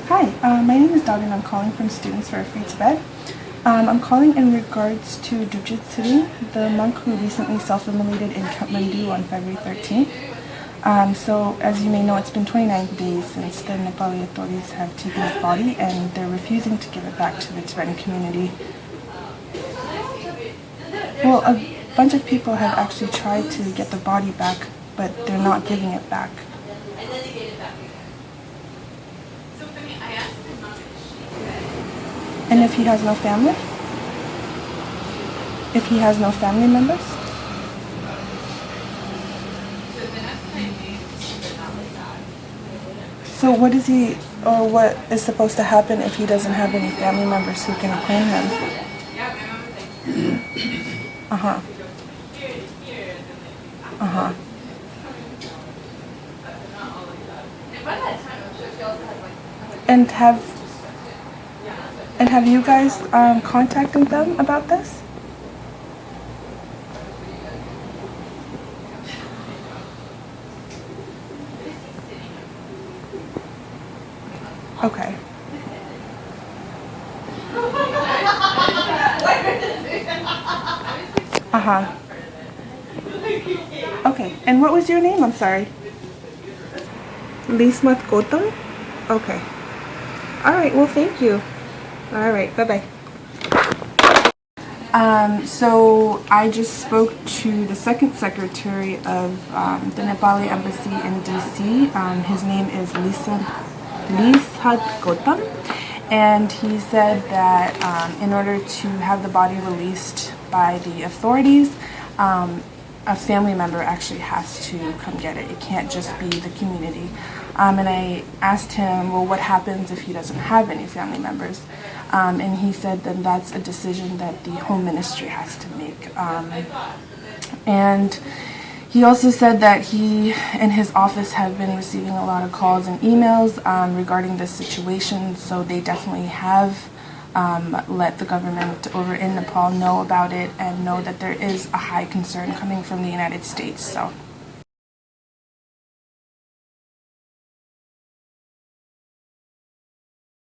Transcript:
Hi, my name is Dadon. I'm calling from Students for a Free Tibet. I'm calling in regards to Drupchen Tsering, the monk who recently self-immolated in Kathmandu on February 13th. So, as you may know, it's been 29 days since the Nepali authorities have taken his body and they're refusing to give it back to the Tibetan community. Well, a bunch of people have actually tried to get the body back, but they're not giving it back. And if he has no family? If he has no family members? So what is he, or what is supposed to happen if he doesn't have any family members who can claim him? Uh-huh. Uh-huh. And have you guys contacted them about this? Okay. Uh-huh. Okay, and what was your name? I'm sorry. Lismat Gautam? Okay. Alright, well thank you. Alright, bye-bye. So I just spoke to the second secretary of the Nepali embassy in DC. His name is Lismat Gautam, and he said that in order to have the body released by the authorities, a family member actually has to come get it. It can't just be the community. And I asked him, well, what happens if he doesn't have any family members? And he said that that's a decision that the Home Ministry has to make. And he also said that he and his office have been receiving a lot of calls and emails regarding this situation, so they definitely have let the government over in Nepal know about it and know that there is a high concern coming from the United States. So.